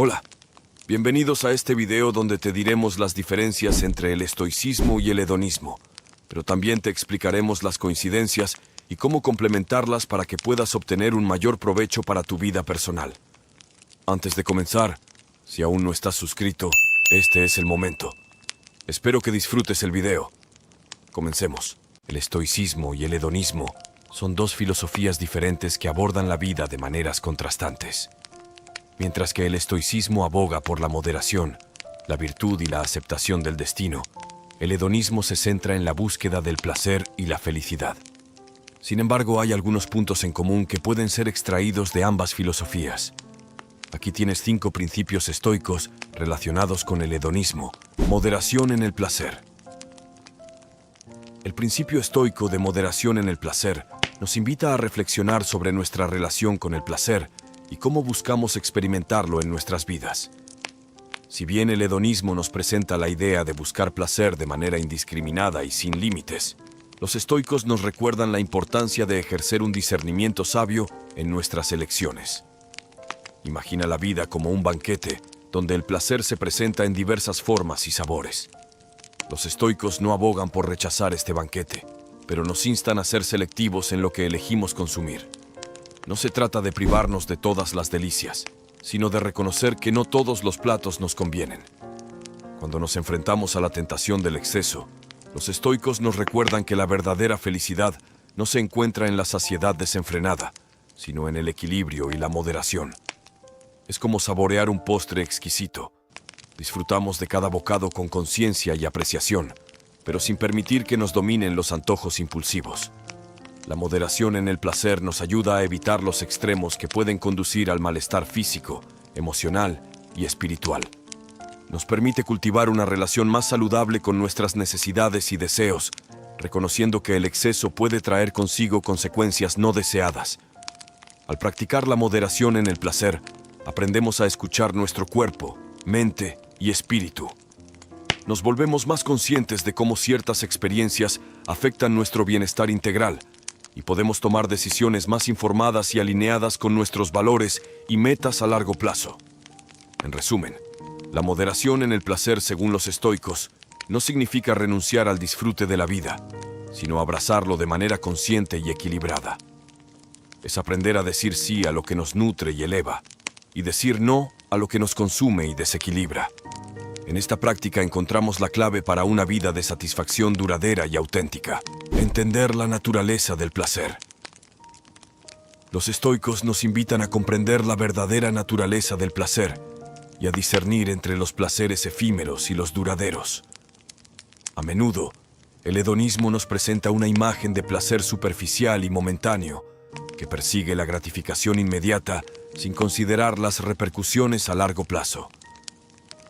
Hola, bienvenidos a este video donde te diremos las diferencias entre el estoicismo y el hedonismo, pero también te explicaremos las coincidencias y cómo complementarlas para que puedas obtener un mayor provecho para tu vida personal. Antes de comenzar, si aún no estás suscrito, este es el momento. Espero que disfrutes el video. Comencemos. El estoicismo y el hedonismo son dos filosofías diferentes que abordan la vida de maneras contrastantes. Mientras que el estoicismo aboga por la moderación, la virtud y la aceptación del destino, el hedonismo se centra en la búsqueda del placer y la felicidad. Sin embargo, hay algunos puntos en común que pueden ser extraídos de ambas filosofías. Aquí tienes 5 principios estoicos relacionados con el hedonismo. Moderación en el placer. El principio estoico de moderación en el placer nos invita a reflexionar sobre nuestra relación con el placer y cómo buscamos experimentarlo en nuestras vidas. Si bien el hedonismo nos presenta la idea de buscar placer de manera indiscriminada y sin límites, los estoicos nos recuerdan la importancia de ejercer un discernimiento sabio en nuestras elecciones. Imagina la vida como un banquete, donde el placer se presenta en diversas formas y sabores. Los estoicos no abogan por rechazar este banquete, pero nos instan a ser selectivos en lo que elegimos consumir. No se trata de privarnos de todas las delicias, sino de reconocer que no todos los platos nos convienen. Cuando nos enfrentamos a la tentación del exceso, los estoicos nos recuerdan que la verdadera felicidad no se encuentra en la saciedad desenfrenada, sino en el equilibrio y la moderación. Es como saborear un postre exquisito. Disfrutamos de cada bocado con conciencia y apreciación, pero sin permitir que nos dominen los antojos impulsivos. La moderación en el placer nos ayuda a evitar los extremos que pueden conducir al malestar físico, emocional y espiritual. Nos permite cultivar una relación más saludable con nuestras necesidades y deseos, reconociendo que el exceso puede traer consigo consecuencias no deseadas. Al practicar la moderación en el placer, aprendemos a escuchar nuestro cuerpo, mente y espíritu. Nos volvemos más conscientes de cómo ciertas experiencias afectan nuestro bienestar integral y podemos tomar decisiones más informadas y alineadas con nuestros valores y metas a largo plazo. En resumen, la moderación en el placer, según los estoicos, no significa renunciar al disfrute de la vida, sino abrazarlo de manera consciente y equilibrada. Es aprender a decir sí a lo que nos nutre y eleva, y decir no a lo que nos consume y desequilibra. En esta práctica encontramos la clave para una vida de satisfacción duradera y auténtica. Entender la naturaleza del placer. Los estoicos nos invitan a comprender la verdadera naturaleza del placer y a discernir entre los placeres efímeros y los duraderos. A menudo, el hedonismo nos presenta una imagen de placer superficial y momentáneo, que persigue la gratificación inmediata sin considerar las repercusiones a largo plazo.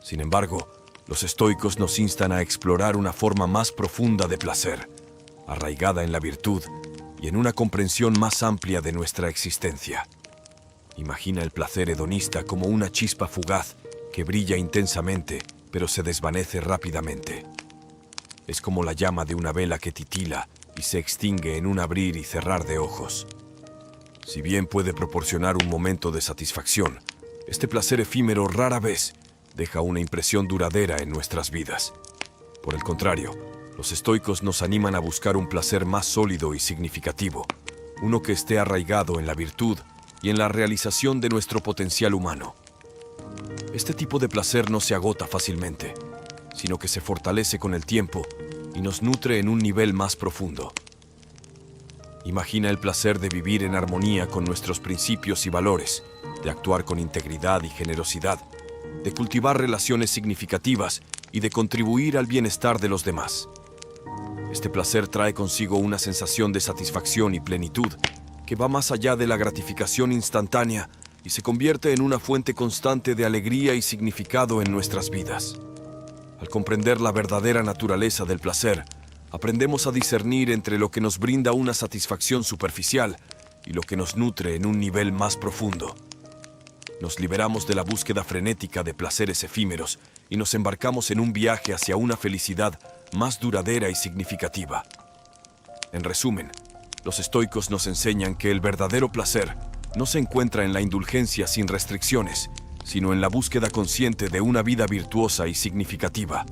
Sin embargo, los estoicos nos instan a explorar una forma más profunda de placer, arraigada en la virtud y en una comprensión más amplia de nuestra existencia. Imagina el placer hedonista como una chispa fugaz que brilla intensamente, pero se desvanece rápidamente. Es como la llama de una vela que titila y se extingue en un abrir y cerrar de ojos. Si bien puede proporcionar un momento de satisfacción, este placer efímero rara vez deja una impresión duradera en nuestras vidas. Por el contrario, los estoicos nos animan a buscar un placer más sólido y significativo, uno que esté arraigado en la virtud y en la realización de nuestro potencial humano. Este tipo de placer no se agota fácilmente, sino que se fortalece con el tiempo y nos nutre en un nivel más profundo. Imagina el placer de vivir en armonía con nuestros principios y valores, de actuar con integridad y generosidad, de cultivar relaciones significativas y de contribuir al bienestar de los demás. Este placer trae consigo una sensación de satisfacción y plenitud que va más allá de la gratificación instantánea y se convierte en una fuente constante de alegría y significado en nuestras vidas. Al comprender la verdadera naturaleza del placer, aprendemos a discernir entre lo que nos brinda una satisfacción superficial y lo que nos nutre en un nivel más profundo. Nos liberamos de la búsqueda frenética de placeres efímeros y nos embarcamos en un viaje hacia una felicidad más duradera y significativa. En resumen, los estoicos nos enseñan que el verdadero placer no se encuentra en la indulgencia sin restricciones, sino en la búsqueda consciente de una vida virtuosa y significativa.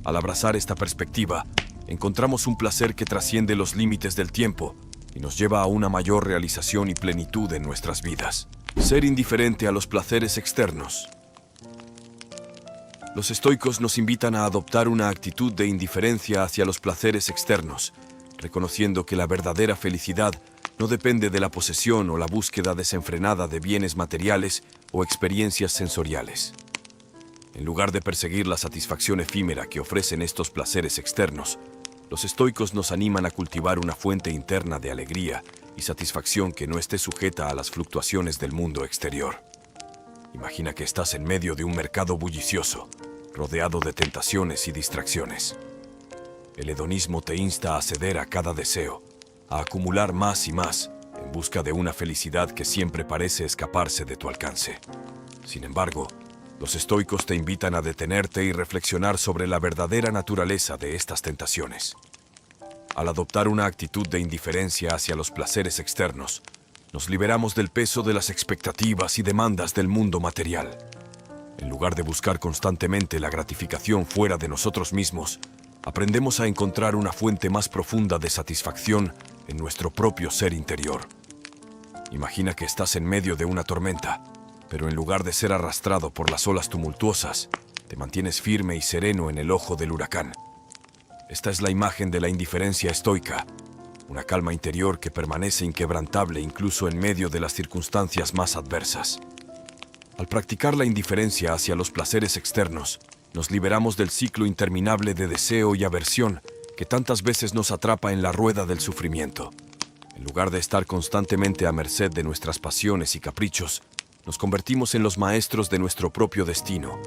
Al abrazar esta perspectiva, encontramos un placer que trasciende los límites del tiempo y nos lleva a una mayor realización y plenitud en nuestras vidas. Ser indiferente a los placeres externos. Los estoicos nos invitan a adoptar una actitud de indiferencia hacia los placeres externos, reconociendo que la verdadera felicidad no depende de la posesión o la búsqueda desenfrenada de bienes materiales o experiencias sensoriales. En lugar de perseguir la satisfacción efímera que ofrecen estos placeres externos, los estoicos nos animan a cultivar una fuente interna de alegría y satisfacción que no esté sujeta a las fluctuaciones del mundo exterior. Imagina que estás en medio de un mercado bullicioso, rodeado de tentaciones y distracciones. El hedonismo te insta a ceder a cada deseo, a acumular más y más, en busca de una felicidad que siempre parece escaparse de tu alcance. Sin embargo, los estoicos te invitan a detenerte y reflexionar sobre la verdadera naturaleza de estas tentaciones. Al adoptar una actitud de indiferencia hacia los placeres externos, nos liberamos del peso de las expectativas y demandas del mundo material. En lugar de buscar constantemente la gratificación fuera de nosotros mismos, aprendemos a encontrar una fuente más profunda de satisfacción en nuestro propio ser interior. Imagina que estás en medio de una tormenta, pero en lugar de ser arrastrado por las olas tumultuosas, te mantienes firme y sereno en el ojo del huracán. Esta es la imagen de la indiferencia estoica, una calma interior que permanece inquebrantable incluso en medio de las circunstancias más adversas. Al practicar la indiferencia hacia los placeres externos, nos liberamos del ciclo interminable de deseo y aversión que tantas veces nos atrapa en la rueda del sufrimiento. En lugar de estar constantemente a merced de nuestras pasiones y caprichos, nos convertimos en los maestros de nuestro propio destino,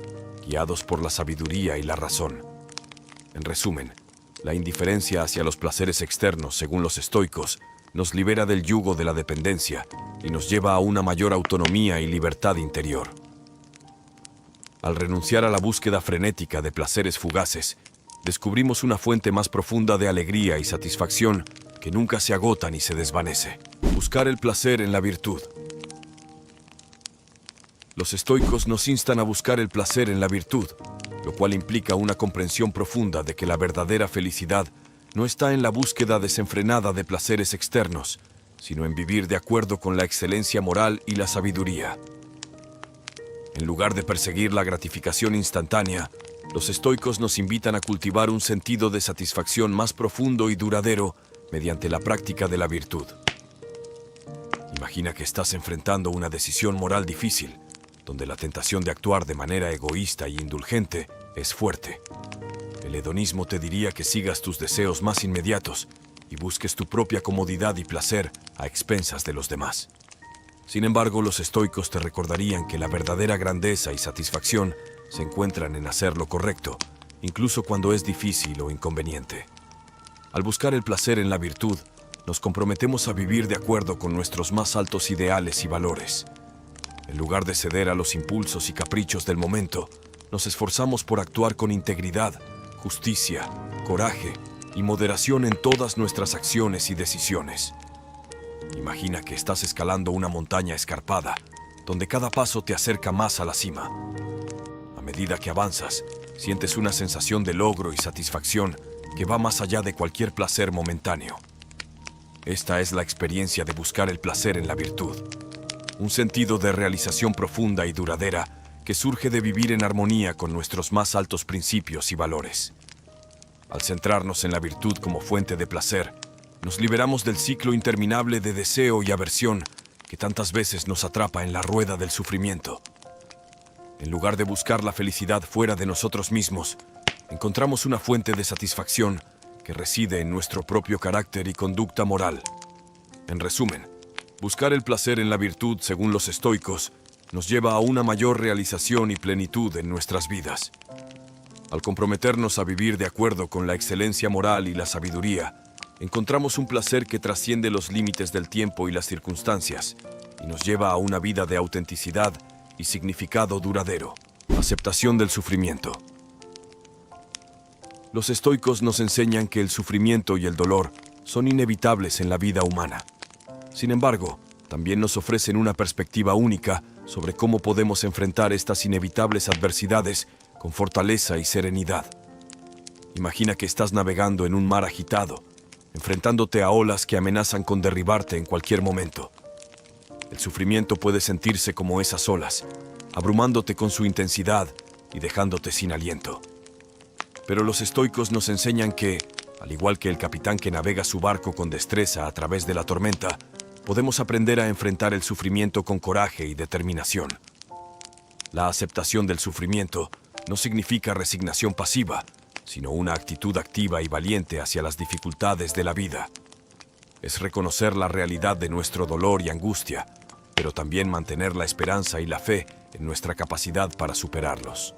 guiados por la sabiduría y la razón. En resumen, la indiferencia hacia los placeres externos, según los estoicos, nos libera del yugo de la dependencia y nos lleva a una mayor autonomía y libertad interior. Al renunciar a la búsqueda frenética de placeres fugaces, descubrimos una fuente más profunda de alegría y satisfacción que nunca se agota ni se desvanece. Buscar el placer en la virtud. Los estoicos nos instan a buscar el placer en la virtud, lo cual implica una comprensión profunda de que la verdadera felicidad no está en la búsqueda desenfrenada de placeres externos, sino en vivir de acuerdo con la excelencia moral y la sabiduría. En lugar de perseguir la gratificación instantánea, los estoicos nos invitan a cultivar un sentido de satisfacción más profundo y duradero mediante la práctica de la virtud. Imagina que estás enfrentando una decisión moral difícil, donde la tentación de actuar de manera egoísta y indulgente es fuerte. El hedonismo te diría que sigas tus deseos más inmediatos y busques tu propia comodidad y placer a expensas de los demás. Sin embargo, los estoicos te recordarían que la verdadera grandeza y satisfacción se encuentran en hacer lo correcto, incluso cuando es difícil o inconveniente. Al buscar el placer en la virtud, nos comprometemos a vivir de acuerdo con nuestros más altos ideales y valores. En lugar de ceder a los impulsos y caprichos del momento, nos esforzamos por actuar con integridad, justicia, coraje y moderación en todas nuestras acciones y decisiones. Imagina que estás escalando una montaña escarpada, donde cada paso te acerca más a la cima. A medida que avanzas, sientes una sensación de logro y satisfacción que va más allá de cualquier placer momentáneo. Esta es la experiencia de buscar el placer en la virtud, un sentido de realización profunda y duradera que surge de vivir en armonía con nuestros más altos principios y valores. Al centrarnos en la virtud como fuente de placer, nos liberamos del ciclo interminable de deseo y aversión que tantas veces nos atrapa en la rueda del sufrimiento. En lugar de buscar la felicidad fuera de nosotros mismos, encontramos una fuente de satisfacción que reside en nuestro propio carácter y conducta moral. En resumen, buscar el placer en la virtud, según los estoicos, nos lleva a una mayor realización y plenitud en nuestras vidas. Al comprometernos a vivir de acuerdo con la excelencia moral y la sabiduría, encontramos un placer que trasciende los límites del tiempo y las circunstancias y nos lleva a una vida de autenticidad y significado duradero. Aceptación del sufrimiento. Los estoicos nos enseñan que el sufrimiento y el dolor son inevitables en la vida humana. Sin embargo, también nos ofrecen una perspectiva única sobre cómo podemos enfrentar estas inevitables adversidades con fortaleza y serenidad. Imagina que estás navegando en un mar agitado, enfrentándote a olas que amenazan con derribarte en cualquier momento. El sufrimiento puede sentirse como esas olas, abrumándote con su intensidad y dejándote sin aliento. Pero los estoicos nos enseñan que, al igual que el capitán que navega su barco con destreza a través de la tormenta, podemos aprender a enfrentar el sufrimiento con coraje y determinación. La aceptación del sufrimiento no significa resignación pasiva, sino una actitud activa y valiente hacia las dificultades de la vida. Es reconocer la realidad de nuestro dolor y angustia, pero también mantener la esperanza y la fe en nuestra capacidad para superarlos.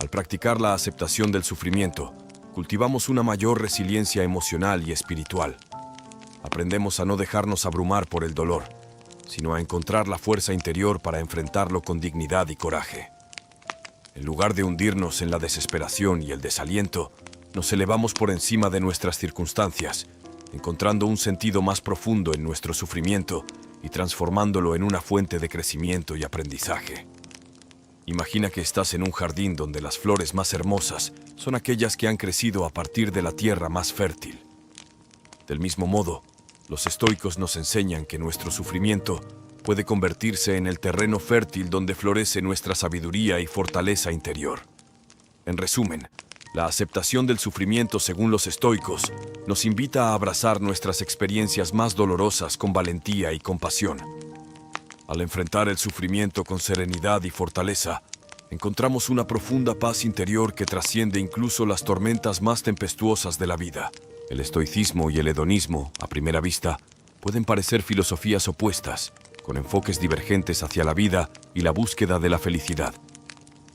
Al practicar la aceptación del sufrimiento, cultivamos una mayor resiliencia emocional y espiritual. Aprendemos a no dejarnos abrumar por el dolor, sino a encontrar la fuerza interior para enfrentarlo con dignidad y coraje. En lugar de hundirnos en la desesperación y el desaliento, nos elevamos por encima de nuestras circunstancias, encontrando un sentido más profundo en nuestro sufrimiento y transformándolo en una fuente de crecimiento y aprendizaje. Imagina que estás en un jardín donde las flores más hermosas son aquellas que han crecido a partir de la tierra más fértil. Del mismo modo, los estoicos nos enseñan que nuestro sufrimiento puede convertirse en el terreno fértil donde florece nuestra sabiduría y fortaleza interior. En resumen, la aceptación del sufrimiento, según los estoicos, nos invita a abrazar nuestras experiencias más dolorosas con valentía y compasión. Al enfrentar el sufrimiento con serenidad y fortaleza, encontramos una profunda paz interior que trasciende incluso las tormentas más tempestuosas de la vida. El estoicismo y el hedonismo, a primera vista, pueden parecer filosofías opuestas, con enfoques divergentes hacia la vida y la búsqueda de la felicidad.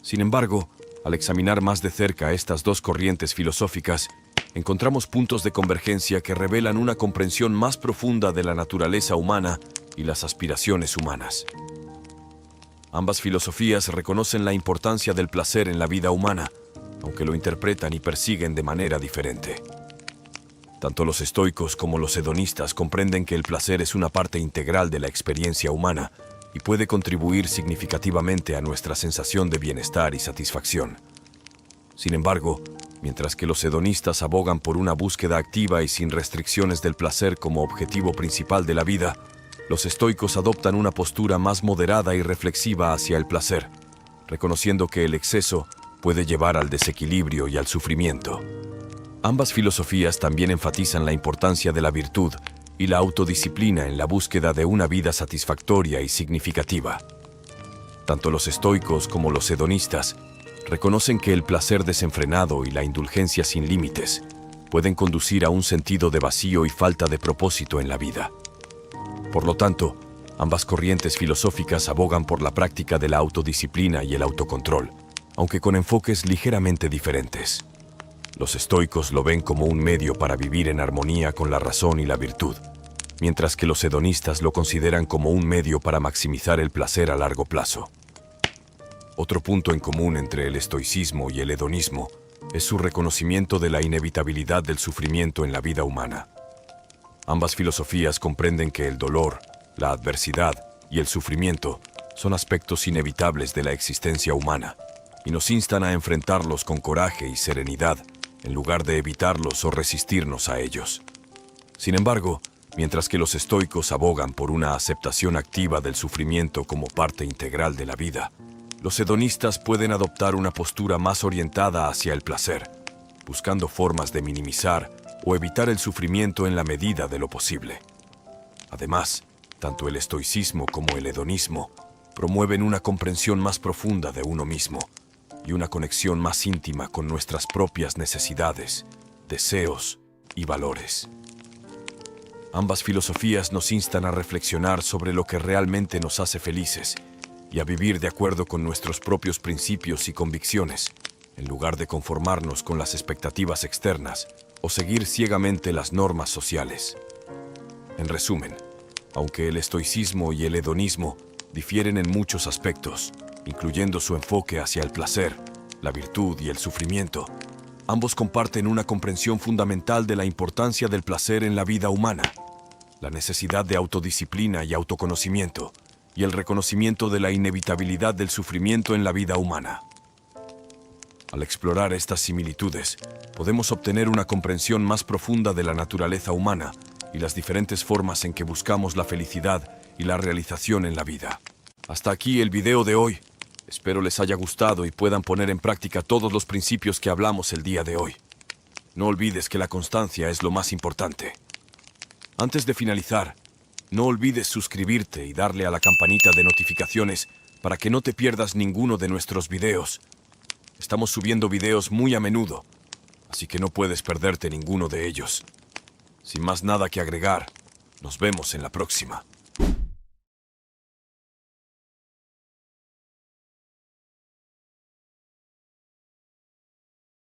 Sin embargo, al examinar más de cerca estas dos corrientes filosóficas, encontramos puntos de convergencia que revelan una comprensión más profunda de la naturaleza humana y las aspiraciones humanas. Ambas filosofías reconocen la importancia del placer en la vida humana, aunque lo interpretan y persiguen de manera diferente. Tanto los estoicos como los hedonistas comprenden que el placer es una parte integral de la experiencia humana y puede contribuir significativamente a nuestra sensación de bienestar y satisfacción. Sin embargo, mientras que los hedonistas abogan por una búsqueda activa y sin restricciones del placer como objetivo principal de la vida, los estoicos adoptan una postura más moderada y reflexiva hacia el placer, reconociendo que el exceso puede llevar al desequilibrio y al sufrimiento. Ambas filosofías también enfatizan la importancia de la virtud y la autodisciplina en la búsqueda de una vida satisfactoria y significativa. Tanto los estoicos como los hedonistas reconocen que el placer desenfrenado y la indulgencia sin límites pueden conducir a un sentido de vacío y falta de propósito en la vida. Por lo tanto, ambas corrientes filosóficas abogan por la práctica de la autodisciplina y el autocontrol, aunque con enfoques ligeramente diferentes. Los estoicos lo ven como un medio para vivir en armonía con la razón y la virtud, mientras que los hedonistas lo consideran como un medio para maximizar el placer a largo plazo. Otro punto en común entre el estoicismo y el hedonismo es su reconocimiento de la inevitabilidad del sufrimiento en la vida humana. Ambas filosofías comprenden que el dolor, la adversidad y el sufrimiento son aspectos inevitables de la existencia humana y nos instan a enfrentarlos con coraje y serenidad en lugar de evitarlos o resistirnos a ellos. Sin embargo, mientras que los estoicos abogan por una aceptación activa del sufrimiento como parte integral de la vida, los hedonistas pueden adoptar una postura más orientada hacia el placer, buscando formas de minimizar o evitar el sufrimiento en la medida de lo posible. Además, tanto el estoicismo como el hedonismo promueven una comprensión más profunda de uno mismo y una conexión más íntima con nuestras propias necesidades, deseos y valores. Ambas filosofías nos instan a reflexionar sobre lo que realmente nos hace felices y a vivir de acuerdo con nuestros propios principios y convicciones, en lugar de conformarnos con las expectativas externas o seguir ciegamente las normas sociales. En resumen, aunque el estoicismo y el hedonismo difieren en muchos aspectos, incluyendo su enfoque hacia el placer, la virtud y el sufrimiento, ambos comparten una comprensión fundamental de la importancia del placer en la vida humana, la necesidad de autodisciplina y autoconocimiento, y el reconocimiento de la inevitabilidad del sufrimiento en la vida humana. Al explorar estas similitudes, podemos obtener una comprensión más profunda de la naturaleza humana y las diferentes formas en que buscamos la felicidad y la realización en la vida. Hasta aquí el video de hoy. Espero les haya gustado y puedan poner en práctica todos los principios que hablamos el día de hoy. No olvides que la constancia es lo más importante. Antes de finalizar, no olvides suscribirte y darle a la campanita de notificaciones para que no te pierdas ninguno de nuestros videos. Estamos subiendo videos muy a menudo, así que no puedes perderte ninguno de ellos. Sin más nada que agregar, nos vemos en la próxima.